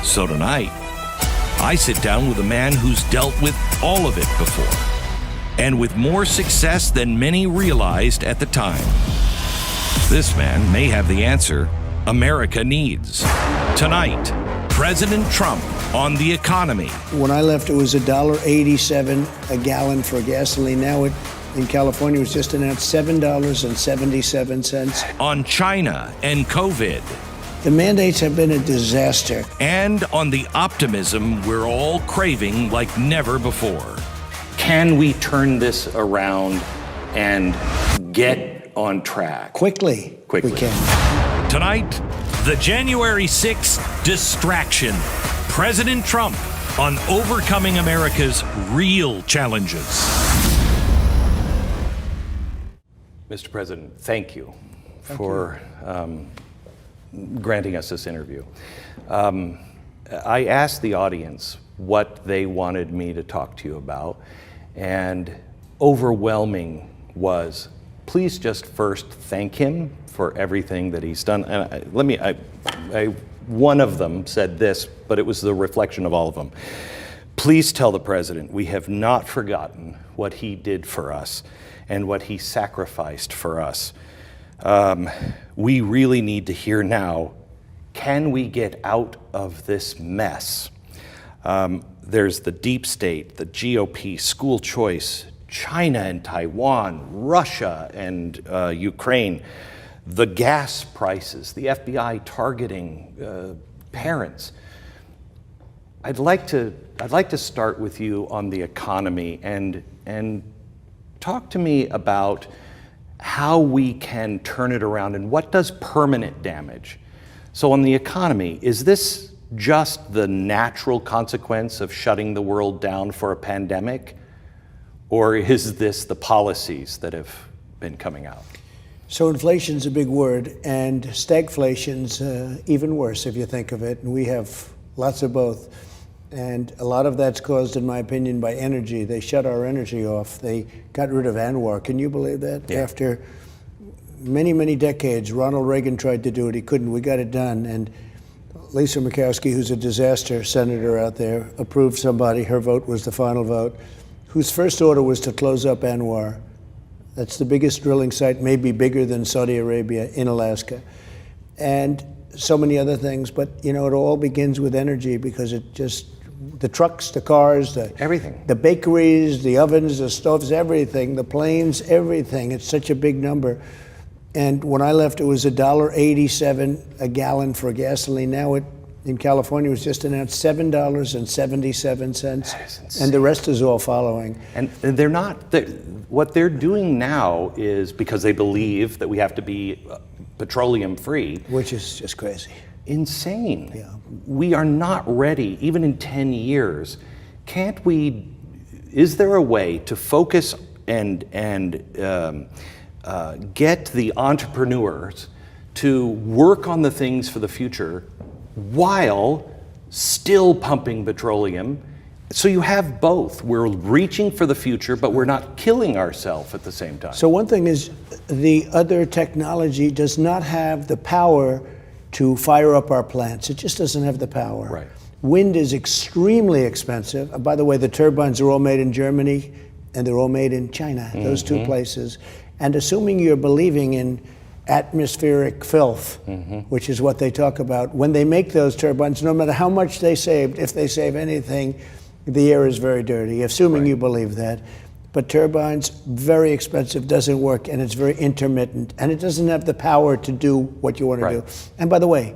So tonight, I sit down with a man who's dealt with all of it before, and with more success than many realized at the time. This man may have the answer America needs. Tonight, President Trump on the economy. When I left, it was $1.87 a gallon for gasoline. Now in California, it was just announced $7.77. On China and COVID. The mandates have been a disaster. And on the optimism we're all craving like never before. Can we turn this around and get on track? Quickly. We can. Tonight, the January 6th distraction. President Trump on overcoming America's real challenges. Mr. President, thank you for granting us this interview. I asked the audience what they wanted me to talk to you about, and overwhelming was, please just first thank him for everything that he's done. And one of them said this, but it was the reflection of all of them. Please tell the president we have not forgotten what he did for us and what he sacrificed for us. We really need to hear now, can we get out of this mess? There's the deep state, the GOP, school choice, China and Taiwan, Russia and Ukraine, the gas prices, the FBI targeting parents. I'd like to start with you on the economy and talk to me about how we can turn it around and what does permanent damage. So on the economy, is this just the natural consequence of shutting the world down for a pandemic? Or is this the policies that have been coming out? So inflation's a big word, and stagflation's even worse if you think of it. And we have lots of both. And a lot of that's caused, in my opinion, by energy. They shut our energy off. They got rid of ANWR. Can you believe that? Yeah. After many, many decades, Ronald Reagan tried to do it. He couldn't. We got it done. And Lisa Murkowski, who's a disaster senator out there, approved somebody. Her vote was the final vote, whose first order was to close up ANWR. That's the biggest drilling site, maybe bigger than Saudi Arabia, in Alaska. And so many other things. But, you know, it all begins with energy, because it just, the trucks, the cars, everything, the bakeries, the ovens, the stoves, everything, the planes, everything. It's such a big number. And when I left, it was $1.87 a gallon for gasoline. Now in California, it was just announced $7.77. And the rest is all following. And they're not, what they're doing now is because they believe that we have to be petroleum free. Which is just crazy. Insane. Yeah. We are not ready, even in 10 years. Can't we, is there a way to focus and get the entrepreneurs to work on the things for the future while still pumping petroleum? So you have both. We're reaching for the future, but we're not killing ourselves at the same time. So one thing is, the other technology does not have the power to fire up our plants. It just doesn't have the power. Right. Wind is extremely expensive. By the way, the turbines are all made in Germany, and they're all made in China, those two places. And assuming you're believing in atmospheric filth, which is what they talk about, when they make those turbines, no matter how much they saved, if they save anything, the air is very dirty, assuming you believe that. But turbines, very expensive, doesn't work, and it's very intermittent, and it doesn't have the power to do what you want to do. And by the way,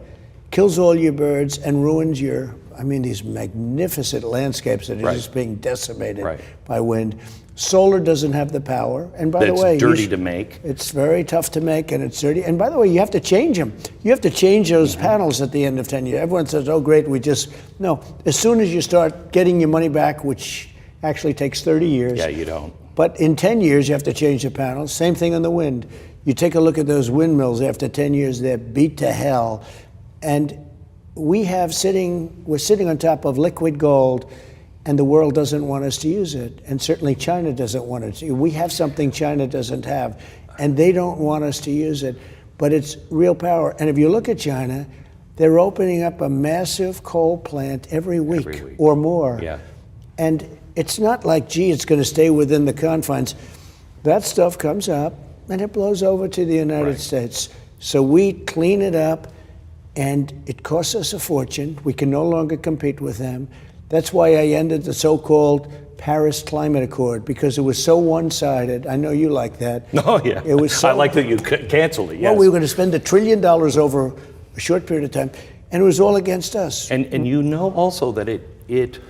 kills all your birds and ruins your, I mean, these magnificent landscapes that are just being decimated by wind. Solar doesn't have the power, and by the way, it's dirty to make. It's very tough to make, and it's dirty. And by the way, you have to change them. You have to change those panels at the end of 10 years. Everyone says, "Oh, great, no." As soon as you start getting your money back, which actually takes 30 years. Yeah, you don't. But in 10 years, you have to change the panels. Same thing on the wind. You take a look at those windmills. After 10 years, they're beat to hell, and we're sitting on top of liquid gold. And the world doesn't want us to use it. And certainly China doesn't want us to. We have something China doesn't have. And they don't want us to use it. But it's real power. And if you look at China, They're opening up a massive coal plant every week or more. Yeah. And it's not like, gee, it's going to stay within the confines. That stuff comes up and it blows over to the United States. So we clean it up and it costs us a fortune. We can no longer compete with them. That's why I ended the so-called Paris Climate Accord, because it was so one-sided. I know you like that. Oh, yeah. It was so, I like that you canceled it, yes. Well, we were going to spend $1 trillion over a short period of time, and it was all against us. And you know also that the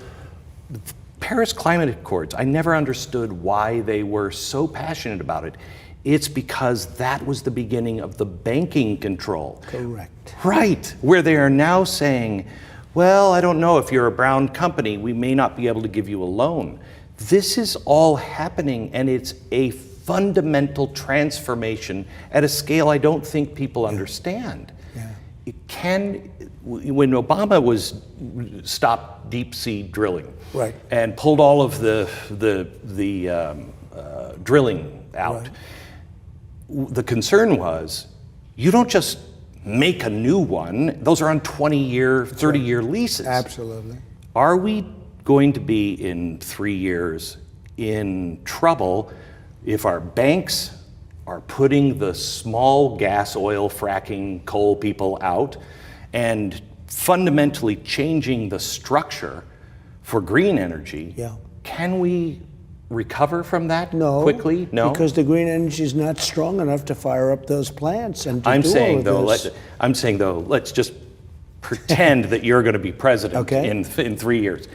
Paris Climate Accords, I never understood why they were so passionate about it. It's because that was the beginning of the banking control. Correct. Right, where they are now saying, well, I don't know, if you're a brown company, we may not be able to give you a loan. This is all happening, and it's a fundamental transformation at a scale I don't think people understand. Yeah. When Obama stopped deep sea drilling, right, and pulled all of the drilling out, the concern was, you don't just make a new one. Those are on 20-year, 30-year leases. Absolutely. Are we going to be in 3 years in trouble if our banks are putting the small gas, oil, fracking, coal people out and fundamentally changing the structure for green energy? Yeah. Can we recover from that quickly? No, because the green energy is not strong enough to fire up those plants and to I'm do saying all of this. I'm saying though, let's just pretend that you're going to be president in 3 years.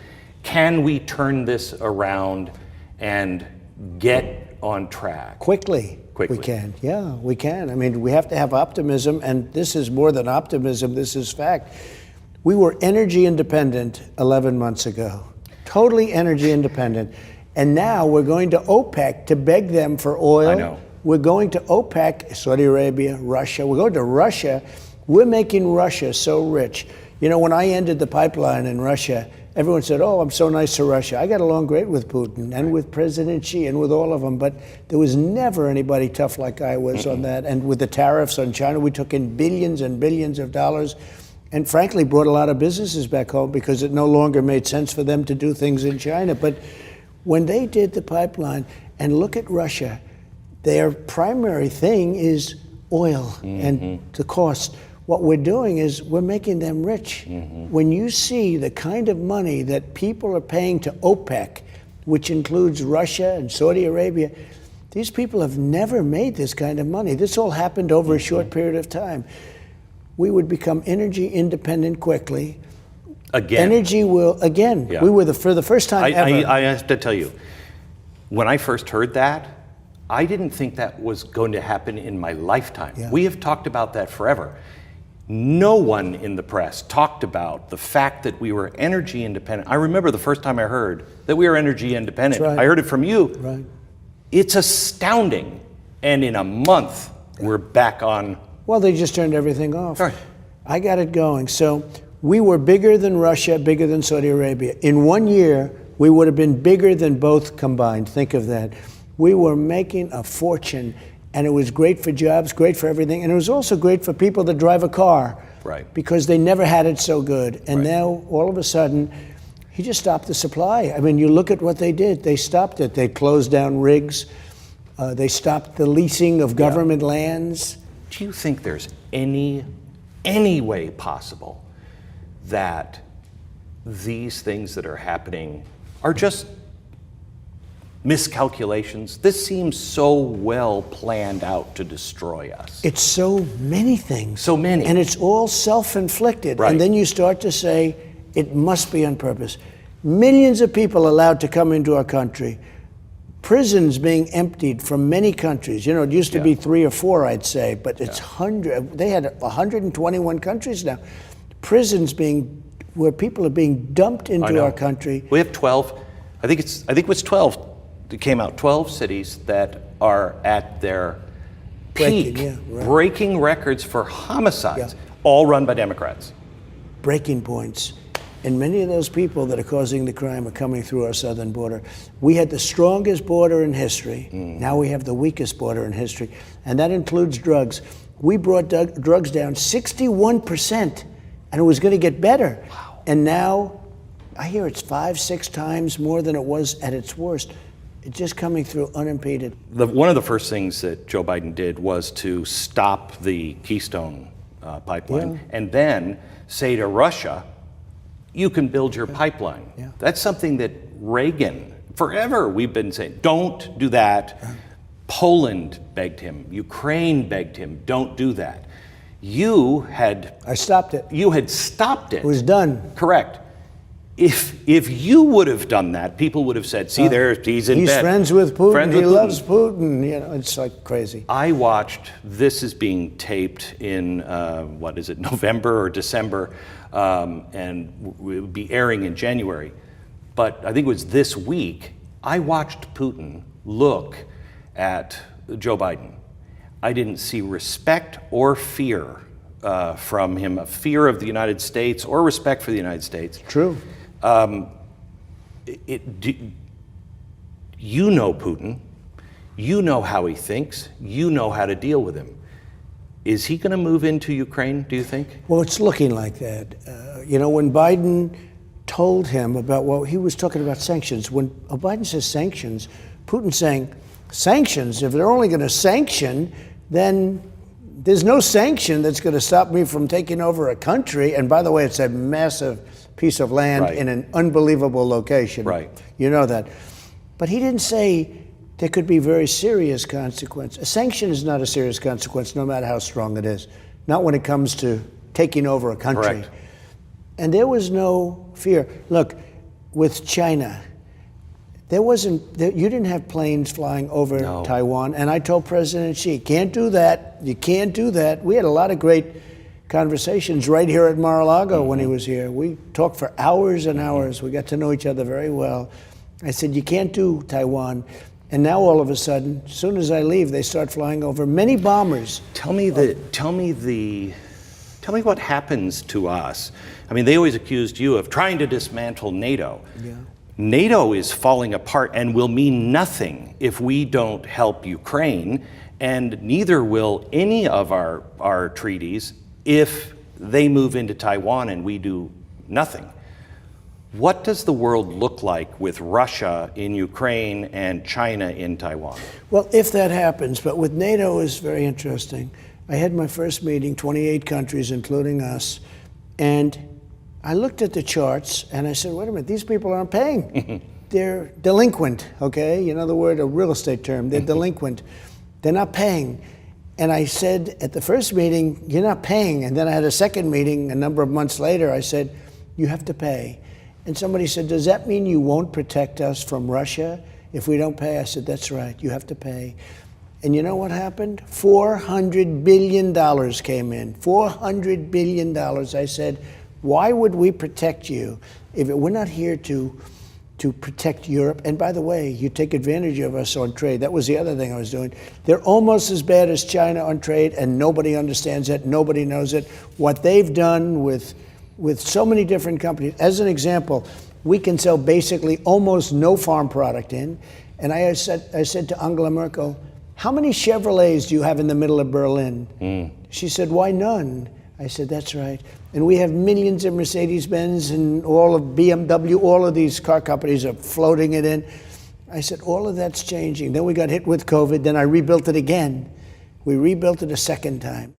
Can we turn this around and get on track? Quickly. We can. Yeah, we can. I mean, we have to have optimism, and this is more than optimism, this is fact. We were energy independent 11 months ago, totally energy independent. And now we're going to OPEC to beg them for oil. I know. We're going to OPEC, Saudi Arabia, Russia. We're going to Russia. We're making Russia so rich. You know, when I ended the pipeline in Russia, everyone said, oh, I'm so nice to Russia. I got along great with Putin and with President Xi and with all of them, but there was never anybody tough like I was on that. And with the tariffs on China, we took in billions and billions of dollars and frankly brought a lot of businesses back home because it no longer made sense for them to do things in China. But when they did the pipeline, and look at Russia, their primary thing is oil and the cost. What we're doing is we're making them rich. When you see the kind of money that people are paying to OPEC, which includes Russia and Saudi Arabia, these people have never made this kind of money. This all happened over a short period of time. We would become energy independent quickly. Again. Energy will, again, we were for the first time ever. I have to tell you, when I first heard that, I didn't think that was going to happen in my lifetime. Yeah. We have talked about that forever. No one in the press talked about the fact that we were energy independent. I remember the first time I heard that we were energy independent. That's right. I heard it from you. Right. It's astounding. And in a month, we're back on. Well, they just turned everything off. Right. I got it going. So we were bigger than Russia, bigger than Saudi Arabia. In 1 year, we would have been bigger than both combined. Think of that. We were making a fortune, and it was great for jobs, great for everything, and it was also great for people that drive a car. Right. Because they never had it so good. And now, all of a sudden, he just stopped the supply. I mean, you look at what they did. They stopped it. They closed down rigs. They stopped the leasing of government lands. Do you think there's any way possible that these things that are happening are just miscalculations? This seems so well planned out to destroy us. It's so many things. So many. And it's all self-inflicted. Right. And then you start to say, it must be on purpose. Millions of people allowed to come into our country. Prisons being emptied from many countries. You know, it used to be 3 or 4, I'd say, but it's they had 121 countries now. Prisons where people are being dumped into our country. We have 12, I think it was 12, it came out, 12 cities that are at their peak, breaking records for homicides, all run by Democrats. Breaking points. And many of those people that are causing the crime are coming through our southern border. We had the strongest border in history. Now we have the weakest border in history. And that includes drugs. We brought drugs down 61% and it was going to get better. Wow. And now I hear it's 5-6 times more than it was at its worst. It's just coming through unimpeded. One of the first things that Joe Biden did was to stop the Keystone pipeline, and then say to Russia, you can build your pipeline. Yeah. That's something that Reagan, forever we've been saying, don't do that. Yeah. Poland begged him, Ukraine begged him, don't do that. I stopped it. You had stopped it. It was done. Correct. If you would have done that, people would have said, see there, he's in bed. He's friends with Putin, he loves Putin, it's like crazy. I watched, this is being taped in, November or December, and it would be airing in January. But I think it was this week, I watched Putin look at Joe Biden. I didn't see respect or fear from him, a fear of the United States or respect for the United States. True. You know Putin, you know how he thinks, you know how to deal with him. Is he going to move into Ukraine, do you think? Well, it's looking like that. When Biden told him about, he was talking about sanctions. When Biden says sanctions, Putin's saying, sanctions, if they're only going to sanction, then there's no sanction that's going to stop me from taking over a country. And by the way, it's a massive piece of land in an unbelievable location. Right. You know that. But he didn't say there could be very serious consequence. A sanction is not a serious consequence, no matter how strong it is. Not when it comes to taking over a country. Correct. And there was no fear. Look, with China, you didn't have planes flying over Taiwan. And I told President Xi, can't do that. You can't do that. We had a lot of great conversations right here at Mar-a-Lago when he was here. We talked for hours and hours. We got to know each other very well. I said, you can't do Taiwan. And now all of a sudden, as soon as I leave, they start flying over many bombers. Tell me what happens to us. I mean, they always accused you of trying to dismantle NATO. Yeah. NATO is falling apart and will mean nothing if we don't help Ukraine, and neither will any of our treaties if they move into Taiwan and we do nothing. What does the world look like with Russia in Ukraine and China in Taiwan? Well, if that happens, but with NATO is very interesting. I had my first meeting, 28 countries, including us, and I looked at the charts and I said, wait a minute, these people aren't paying. They're delinquent, okay? You know the word, a real estate term, they're delinquent. They're not paying. And I said at the first meeting, you're not paying. And then I had a second meeting a number of months later, I said, you have to pay. And somebody said, does that mean you won't protect us from Russia if we don't pay? I said, that's right, you have to pay. And you know what happened? $400 billion came in, $400 billion. I said, why would we protect you if we're not here to protect Europe? And by the way, you take advantage of us on trade. That was the other thing I was doing. They're almost as bad as China on trade, and nobody understands it, nobody knows it. What they've done with so many different companies. As an example, we can sell basically almost no farm product in. And I said to Angela Merkel, how many Chevrolets do you have in the middle of Berlin? She said, why none? I said, that's right. And we have millions of Mercedes-Benz and all of BMW, all of these car companies are floating it in. I said, all of that's changing. Then we got hit with COVID, then I rebuilt it again. We rebuilt it a second time.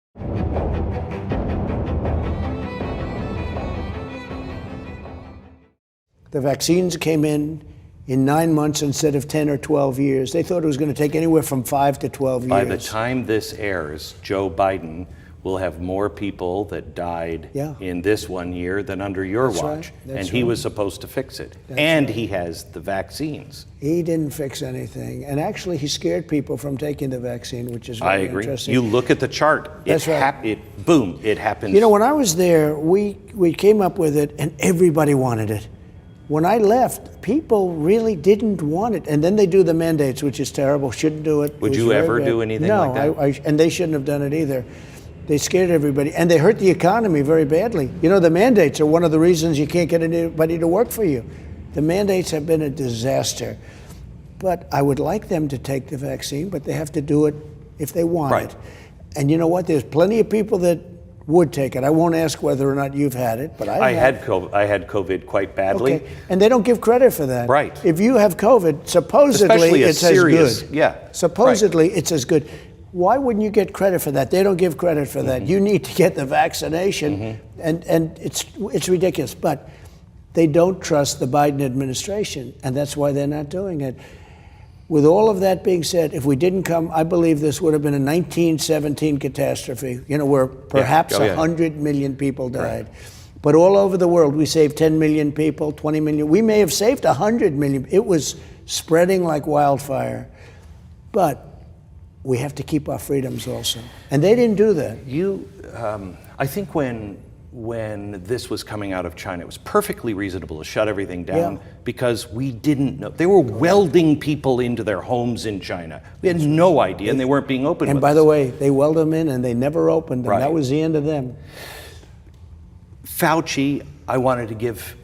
The vaccines came in 9 months instead of 10 or 12 years. They thought it was going to take anywhere from 5 to 12 years. By the time this airs, Joe Biden will have more people that died in this 1 year than under your watch. Right. And he was supposed to fix it. He has the vaccines. He didn't fix anything. And actually, he scared people from taking the vaccine, which is very interesting. You look at the chart. That's right. It happens. You know, when I was there, we came up with it, and everybody wanted it. When I left, people really didn't want it. And then they do the mandates, which is terrible, shouldn't do it. Would you ever do anything like that? No, and they shouldn't have done it either. They scared everybody, and they hurt the economy very badly. You know, the mandates are one of the reasons you can't get anybody to work for you. The mandates have been a disaster. But I would like them to take the vaccine, but they have to do it if they want it. And you know what? There's plenty of people that would take it. I won't ask whether or not you've had it, but I had COVID quite badly. Okay, and they don't give credit for that. Right. If you have COVID, supposedly Especially it's serious, as good. yeah. Supposedly it's as good. Why wouldn't you get credit for that? They don't give credit for that. You need to get the vaccination, and it's ridiculous. But they don't trust the Biden administration, and that's why they're not doing it. With all of that being said, if we didn't come, I believe this would have been a 1917 catastrophe, where perhaps 100 million people died. Right. But all over the world, we saved 10 million people, 20 million. We may have saved 100 million. It was spreading like wildfire. But we have to keep our freedoms also. And they didn't do that. I think when this was coming out of China, it was perfectly reasonable to shut everything down because we didn't know. They were welding people into their homes in China. We had no idea, and they weren't being open with us. And by the way, they welded them in, and they never opened them. Right. That was the end of them. Fauci, I wanted to give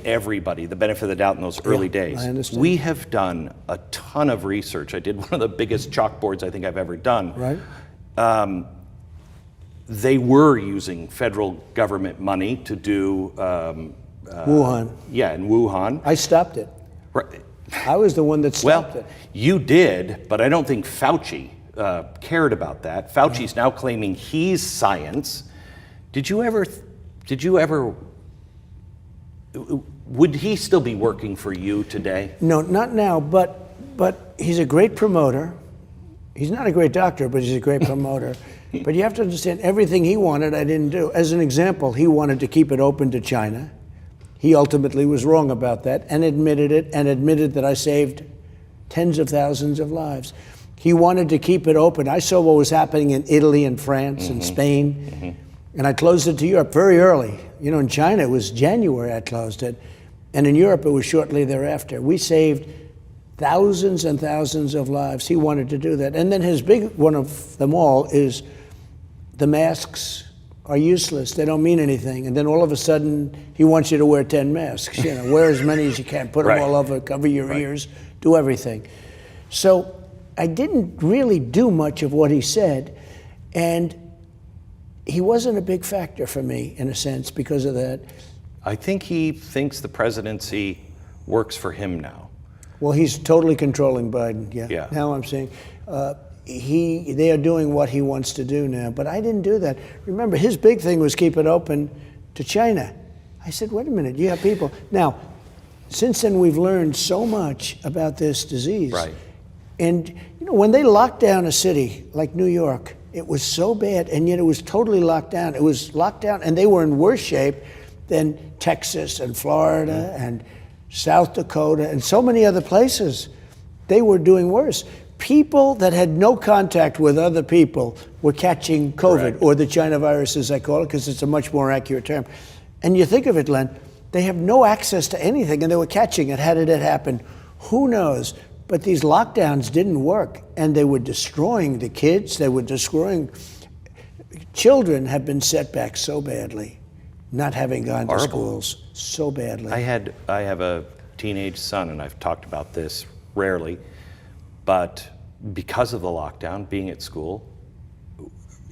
everybody the benefit of the doubt in those early days. I understand. We have done a ton of research. I did one of the biggest chalkboards I think I've ever done. Right. They were using federal government money to do Wuhan. Yeah, in Wuhan. I stopped it. Right. I was the one that stopped Well, it. you did, but I don't think Fauci cared about that. Fauci's now claiming he's science. Would he still be working for you today? No, not now, but he's a great promoter. He's not a great doctor, but he's a great promoter. But you have to understand, everything he wanted, I didn't do. As an example, he wanted to keep it open to China. He ultimately was wrong about that and admitted it, and admitted that I saved tens of thousands of lives. He wanted to keep it open. I saw what was happening in Italy and France and Spain, and I closed it to Europe very early. In China, it was January I closed it, and in Europe, it was shortly thereafter. We saved thousands and thousands of lives. He wanted to do that. And then his big one of them all is the masks are useless. They don't mean anything. And then all of a sudden, he wants you to wear 10 masks. Wear as many as you can. Put them all over, cover your ears, do everything. So I didn't really do much of what he said. And he wasn't a big factor for me, in a sense, because of that. I think he thinks the presidency works for him now. Well, he's totally controlling Biden. Yeah. Now I'm saying they are doing what he wants to do now. But I didn't do that. Remember, his big thing was keep it open to China. I said, wait a minute, you have people. Now, since then, we've learned so much about this disease. Right. And when they locked down a city like New York, it was so bad, and yet it was totally locked down. It was locked down, and they were in worse shape than Texas and Florida and South Dakota and so many other places. They were doing worse. People that had no contact with other people were catching COVID, or the China virus, as I call it, because it's a much more accurate term. And you think of it, Len, they have no access to anything, and they were catching it. How did it happen? Who knows? But these lockdowns didn't work, and they were destroying the kids. They were destroying. Children have been set back so badly, not having gone to schools so badly. I have a teenage son, and I've talked about this rarely, but because of the lockdown, being at school,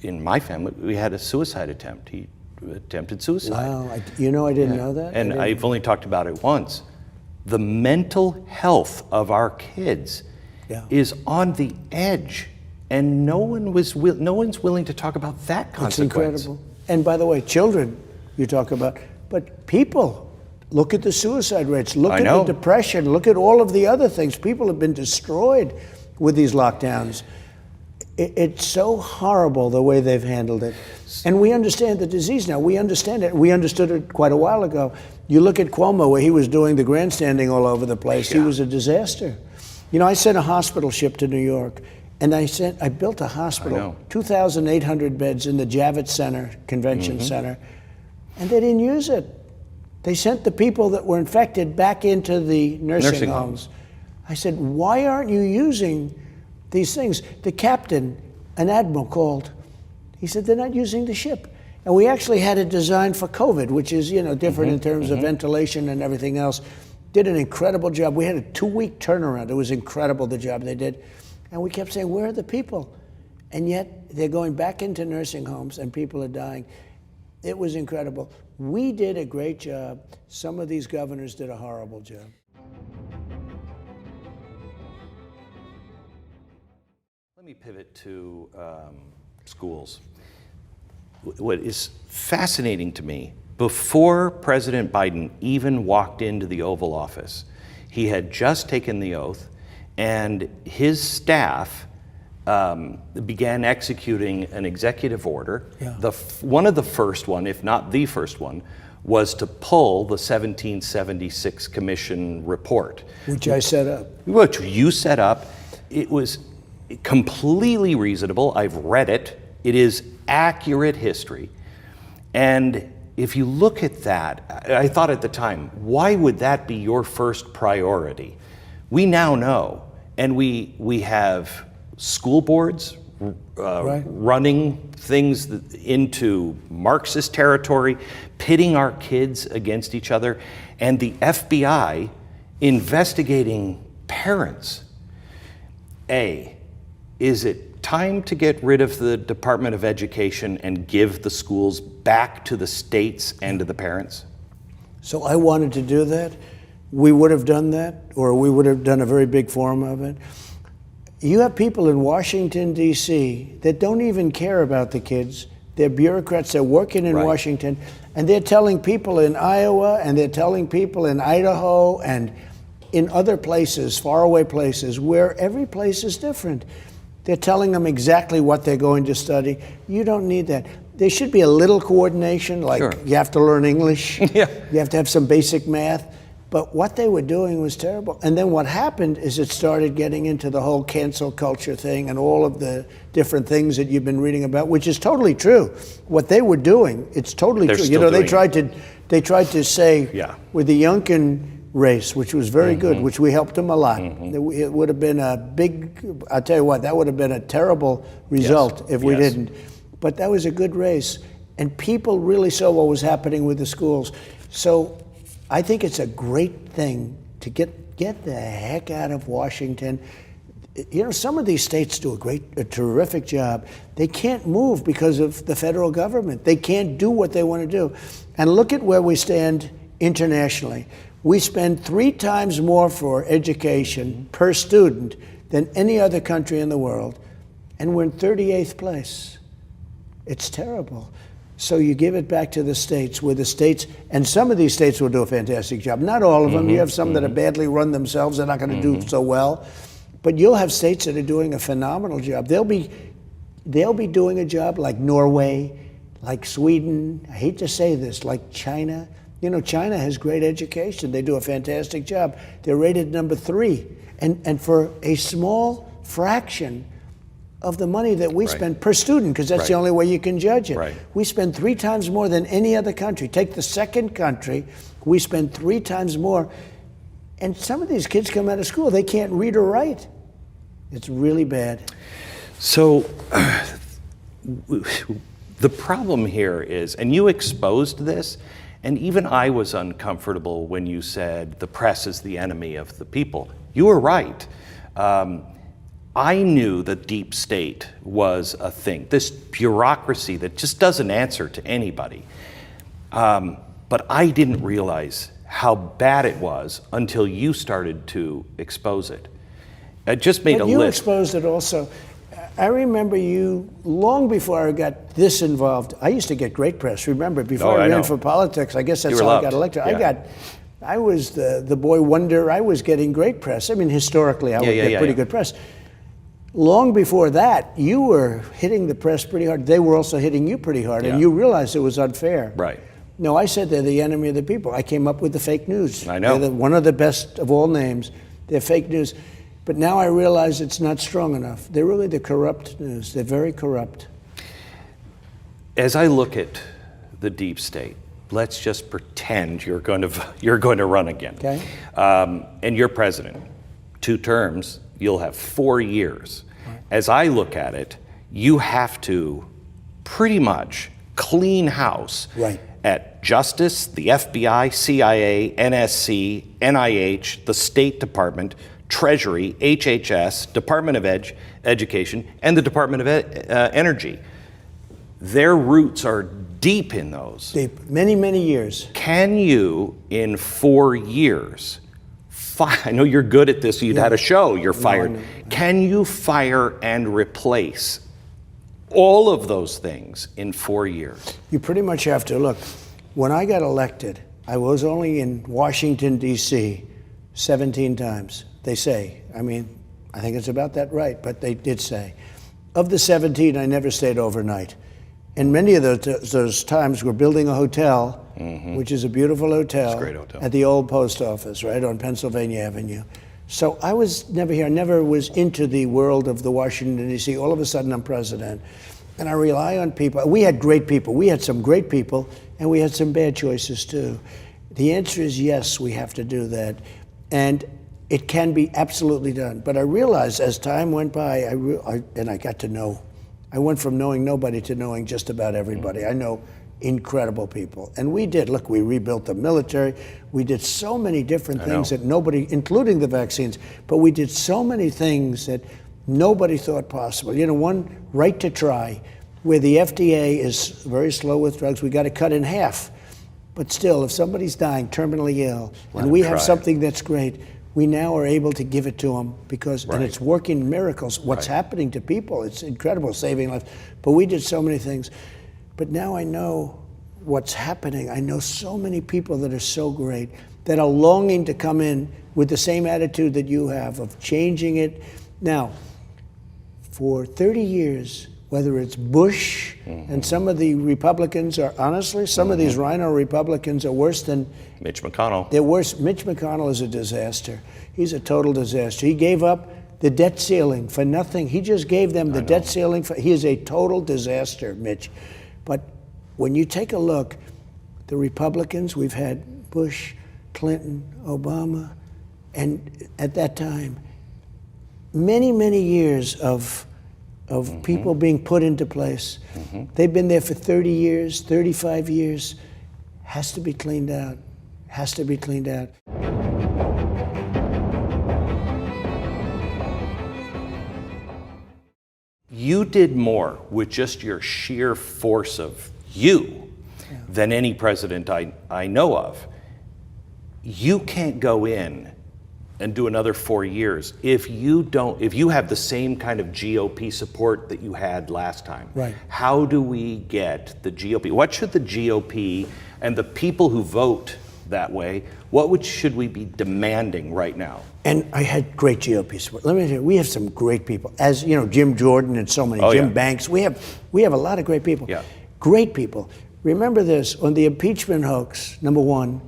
in my family, we had a suicide attempt. He attempted suicide. Wow, I didn't know that. And I've only talked about it once. The mental health of our kids is on the edge, and no one's willing to talk about that consequence. It's incredible. And by the way, children, you talk about, but people, look at the suicide rates, look at the depression, look at all of the other things. People have been destroyed with these lockdowns. It's so horrible the way they've handled it. And we understand the disease now. We understand it. We understood it quite a while ago. You look at Cuomo, where he was doing the grandstanding all over the place. He was a disaster. I sent a hospital ship to New York, and I built a hospital, 2,800 beds in the Javits Center, Convention Center, and they didn't use it. They sent the people that were infected back into the nursing homes. I said, why aren't you using these things? The captain, an admiral, called. He said, they're not using the ship. And we actually had it designed for COVID, which is, different in terms of ventilation and everything else. Did an incredible job. We had a 2-week turnaround. It was incredible, the job they did. And we kept saying, where are the people? And yet they're going back into nursing homes and people are dying. It was incredible. We did a great job. Some of these governors did a horrible job. Let me pivot to schools. What is fascinating to me, before President Biden even walked into the Oval Office, he had just taken the oath, and his staff began executing an executive order. Yeah. One of the first one, if not the first one, was to pull the 1776 Commission report. Which I set up. Which you set up. It was completely reasonable. I've read it. It is accurate history. And if you look at that, I thought at the time, why would that be your first priority? We now know, and we have school boards running things into Marxist territory, pitting our kids against each other, and the FBI investigating parents. Is it time to get rid of the Department of Education and give the schools back to the states and to the parents? So I wanted to do that. We would have done that, or we would have done a very big forum of it. You have people in Washington, D.C. that don't even care about the kids. They're bureaucrats, they're working in Washington, and they're telling people in Iowa, and they're telling people in Idaho, and in other places, faraway places, where every place is different. They're telling them exactly what they're going to study. You don't need that. There should be a little coordination, like you have to learn English, you have to have some basic math. But what they were doing was terrible. And then what happened is it started getting into the whole cancel culture thing and all of the different things that you've been reading about, which is totally true. What they were doing, it's totally true. You know, they tried to say with the Yunkin race, which was very good, which we helped them a lot. It would have been a big, I'll tell you what, that would have been a terrible result if we didn't. But that was a good race. And people really saw what was happening with the schools. So I think it's a great thing to get the heck out of Washington. You know, some of these states do a terrific job. They can't move because of the federal government. They can't do what they want to do. And look at where we stand internationally. We spend 3 times more for education per student than any other country in the world, and we're in 38th place. It's terrible. So you give it back to the states, where the states, and some of these states will do a fantastic job. Not all of them. You have some that are badly run themselves. They're not going to do so well. But you'll have states that are doing a phenomenal job. They'll be doing a job like Norway, like Sweden. I hate to say this, like China. You know, China has great education. They do a fantastic job. They're rated number 3. And for a small fraction of the money that we spend per student, because that's the only way you can judge it. We spend 3 times more than any other country. Take the second country, we spend 3 times more. And some of these kids come out of school, they can't read or write. It's really bad. So the problem here is, and you exposed this, and even I was uncomfortable when you said the press is the enemy of the people. You were right. I knew that deep state was a thing, this bureaucracy that just doesn't answer to anybody. But I didn't realize how bad it was until you started to expose it. I just made a list. You exposed it also. I remember you, long before I got this involved, I used to get great press. Remember, before I ran for politics, I guess that's how I got elected. I was the boy wonder. I was getting great press. I mean, historically, I would get pretty good press. Long before that, you were hitting the press pretty hard. They were also hitting you pretty hard, and you realized it was unfair. Right. No, I said they're the enemy of the people. I came up with the fake news. I know. They're one of the best of all names. They're fake news. But now I realize it's not strong enough. They're really the corrupt news. They're very corrupt. As I look at the deep state, let's just pretend you're going to run again. Okay. And you're president. 2 terms, you'll have 4 years. Right. As I look at it, you have to pretty much clean house at Justice, the FBI, CIA, NSC, NIH, the State Department, Treasury, HHS, Department of Education, and the Department of Energy. Their roots are deep in those. Deep, many, many years. Can you, in 4 years, I know you're good at this, you'd had a show, you're fired. No. Can you fire and replace all of those things in 4 years? You pretty much have to. Look, when I got elected, I was only in Washington, D.C. 17 times, they say. I mean, I think it's about that right, but they did say. Of the 17, I never stayed overnight. And many of those times we're building a hotel, which is a beautiful hotel, It's a great hotel, at the old post office, right on Pennsylvania Avenue. So I was never here. I never was into the world of the Washington, D.C. All of a sudden I'm president. And I rely on people. We had great people. We had some great people, and we had some bad choices too. The answer is yes, we have to do that. And it can be absolutely done. But I realized as time went by, and I got to know, I went from knowing nobody to knowing just about everybody. I know incredible people. And we did. Look, we rebuilt the military. We did so many different things that nobody, including the vaccines, but we did so many things that nobody thought possible. You know, one, right to try, where the FDA is very slow with drugs, we got to cut in half. But still, if somebody's dying terminally ill, and we have something that's great, we now are able to give it to them because, and it's working miracles. What's happening to people, it's incredible, saving lives. But we did so many things. But now I know what's happening. I know so many people that are so great, that are longing to come in with the same attitude that you have of changing it. Now, for 30 years, whether it's Bush and some of the Republicans are, honestly, some of these rhino Republicans are worse than Mitch McConnell. They're worse. Mitch McConnell is a disaster. He's a total disaster. He gave up the debt ceiling for nothing. He just gave them the debt ceiling. He is a total disaster, Mitch. But when you take a look, the Republicans, we've had Bush, Clinton, Obama, and at that time, many, many years of people being put into place. They've been there for 30 years, 35 years. Has to be cleaned out. Has to be cleaned out. You did more with just your sheer force of you than any president I know of. You can't go in and do another 4 years if you have the same kind of GOP support that you had last time. Right. How do we get the GOP? What should the GOP and the people who vote that way, should we be demanding right now? And I had great GOP support. Let me tell you, we have some great people. As you know, Jim Jordan and so many, Jim Banks. We have a lot of great people. Yeah. Great people. Remember this, on the impeachment hoax, number one,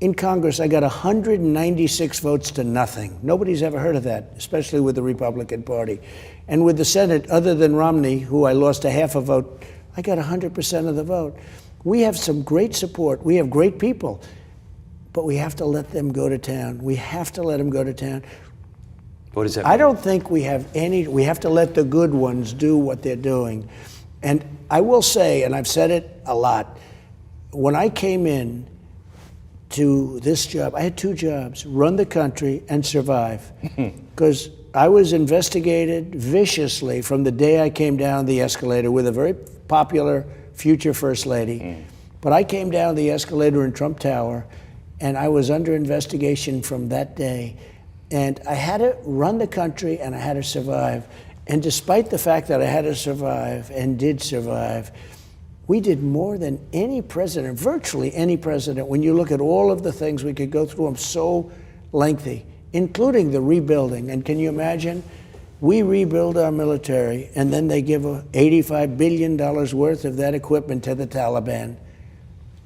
in Congress, I got 196 votes to nothing. Nobody's ever heard of that, especially with the Republican Party. And with the Senate, other than Romney, who I lost a half a vote, I got 100% of the vote. We have some great support. We have great people. But we have to let them go to town. We have to let them go to town. What does that mean? I don't think we have we have to let the good ones do what they're doing. And I will say, and I've said it a lot, when I came in to this job, I had two jobs: run the country and survive. Because I was investigated viciously from the day I came down the escalator with a very popular future First Lady. But I came down the escalator in Trump Tower, and I was under investigation from that day. And I had to run the country and I had to survive. And despite the fact that I had to survive and did survive, we did more than any president, virtually any president, when you look at all of the things we could go through them so lengthy, including the rebuilding. And can you imagine? We rebuild our military and then they give $85 billion worth of that equipment to the Taliban.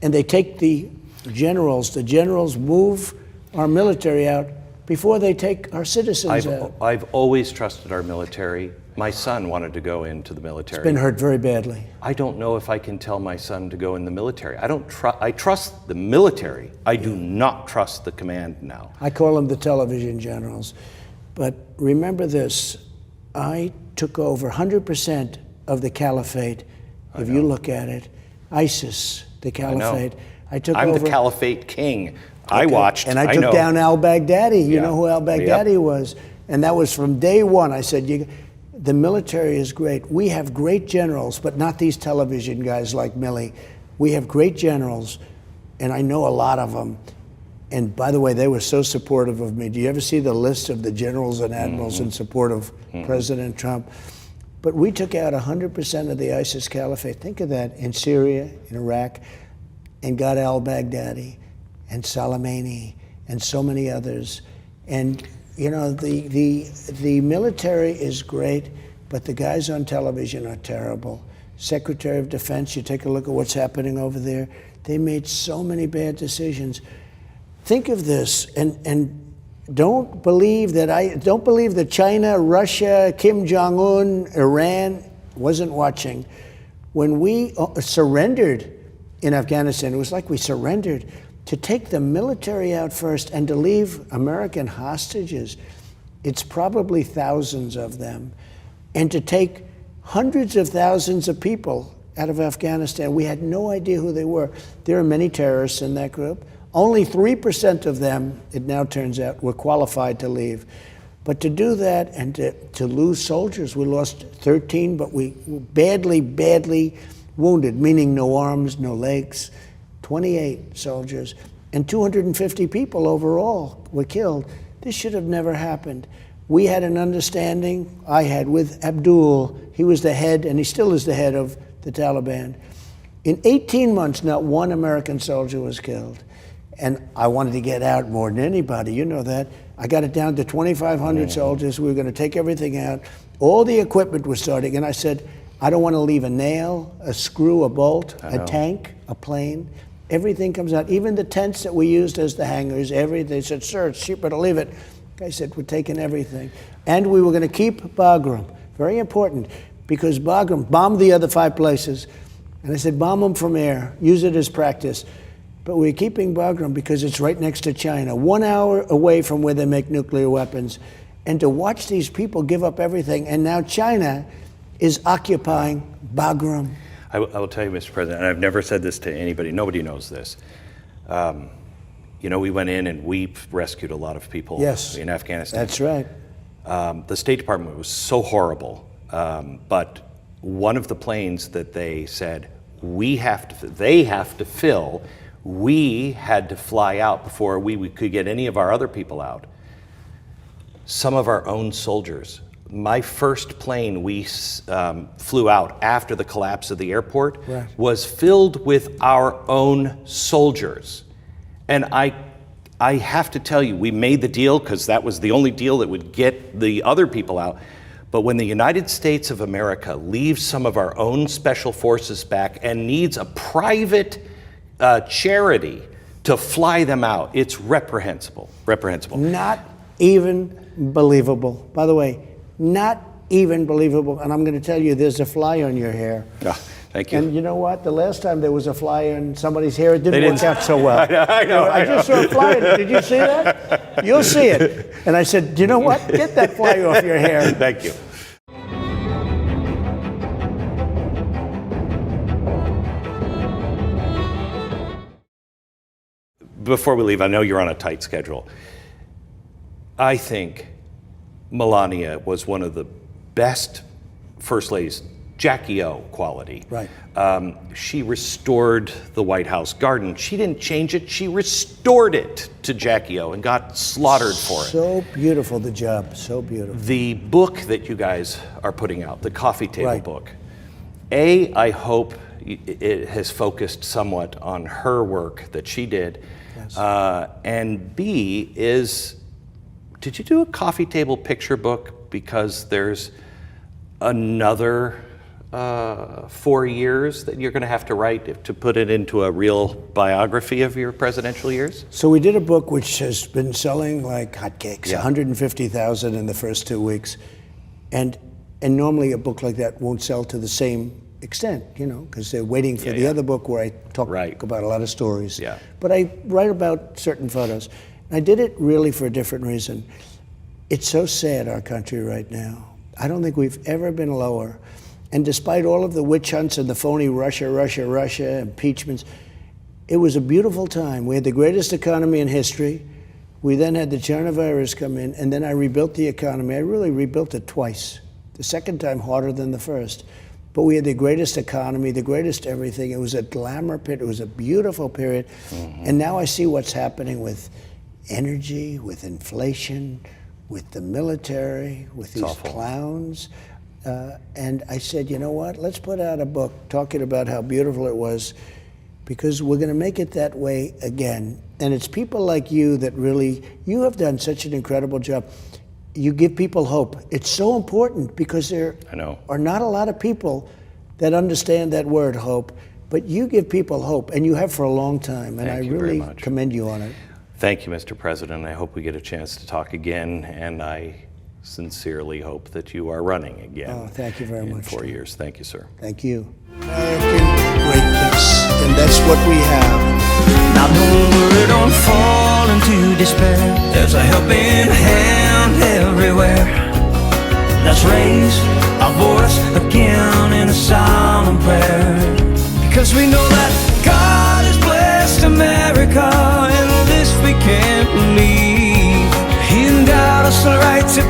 And they take the generals move our military out before they take our citizens out. I've always trusted our military. My son wanted to go into the military. It's been hurt very badly. I don't know if I can tell my son to go in the military. I trust the military. I do not trust the command now. I call them the television generals. But remember this, I took over 100% of the caliphate. If you look at it, ISIS, the caliphate. I'm the caliphate king. I watched. And I took know. down al-Baghdadi. You Yeah. know who al-Baghdadi was? And that was from day one. I said, the military is great. We have great generals, but not these television guys like Milley. We have great generals, and I know a lot of them. And by the way, they were so supportive of me. Do you ever see the list of the generals and admirals in support of President Trump? But we took out 100% of the ISIS caliphate. Think of that, in Syria, in Iraq, and got al-Baghdadi and Soleimani and so many others. And you know, the military is great, but the guys on television are terrible. Secretary of Defense, you take a look at what's happening over there. They made so many bad decisions. Think of this, and don't believe that China, Russia, Kim Jong-un, Iran wasn't watching. When we surrendered in Afghanistan, it was like we surrendered. To take the military out first and to leave American hostages, it's probably thousands of them, and to take hundreds of thousands of people out of Afghanistan. We had no idea who they were. There are many terrorists in that group. Only 3% of them, it now turns out, were qualified to leave. But to do that and to lose soldiers, we lost 13, but we were badly wounded, meaning no arms, no legs, 28 soldiers, and 250 people overall were killed. This should have never happened. We had an understanding, I had, with Abdul. He was the head, and he still is the head of the Taliban. In 18 months, not one American soldier was killed. And I wanted to get out more than anybody, you know that. I got it down to 2,500 soldiers. We were going to take everything out. All the equipment was starting, and I said, I don't want to leave a nail, a screw, a bolt, a tank, a plane. Everything comes out. Even the tents that we used as the hangars, everything. They said, sir, it's cheaper to leave it. I said, we're taking everything. And we were going to keep Bagram. Very important, because Bagram bombed the other 5 places. And I said, bomb them from air. Use it as practice. But we're keeping Bagram because it's right next to China, 1 hour away from where they make nuclear weapons. And to watch these people give up everything, and now China is occupying Bagram. I will tell you, Mr. President, and I've never said this to anybody, nobody knows this. You know, we went in and we rescued a lot of people in Afghanistan. That's right. The State Department was so horrible, but one of the planes that they said, they have to fill, we had to fly out before we could get any of our other people out. Some of our own soldiers. My first plane we flew out after the collapse of the airport was filled with our own soldiers. And I have to tell you, we made the deal because that was the only deal that would get the other people out. But when the United States of America leaves some of our own special forces back and needs a private charity to fly them out, it's reprehensible. Reprehensible. Not even believable. By the way, not even believable. And I'm going to tell you, there's a fly on your hair. Oh, thank you. And you know what? The last time there was a fly on somebody's hair, it didn't work out so well. I know. I just saw a fly. Did you see that? You'll see it. And I said, you know what? Get that fly off your hair. Thank you. Before we leave, I know you're on a tight schedule. I think Melania was one of the best first ladies, Jackie O quality. Right. She restored the White House garden. She didn't change it, she restored it to Jackie O and got slaughtered for it. So beautiful, the job, so beautiful. The book that you guys are putting out, the coffee table book, I hope it has focused somewhat on her work that she did. Yes. And B is, did you do a coffee table picture book because there's another 4 years that you're going to have to write to put it into a real biography of your presidential years? So we did a book which has been selling like hotcakes, 150,000 in the first 2 weeks. And normally a book like that won't sell to the same extent, you know, because they're waiting for the other book where I talk about a lot of stories. Yeah. But I write about certain photos. And I did it really for a different reason. It's so sad, our country right now. I don't think we've ever been lower. And despite all of the witch hunts and the phony Russia impeachments, It was a beautiful time. We had the greatest economy in history. We then had the China virus come in, and then I rebuilt the economy. I really rebuilt it twice. The second time harder than the first. But we had the greatest economy, the greatest everything. It was a glamour pit. It was a beautiful period. And now I see what's happening with energy, with inflation, with the military, with these clowns. And I said, you know what? Let's put out a book talking about how beautiful it was, because we're going to make it that way again. And it's people like you that really, you have done such an incredible job. You give people hope. It's so important, because there are not a lot of people that understand that word, hope. But you give people hope, and you have for a long time. And I really commend you on it. Thank you, Mr. President. I hope we get a chance to talk again, and I sincerely hope that you are running again. Oh, thank you very much. In 4 years. Thank you, sir. Thank you. American greatness, and that's what we have. Now don't worry, don't fall into despair. There's a helping hand everywhere. Let's raise our voice again in a solemn prayer, because we know that God has blessed America, and this we can't believe. He endowed us the right to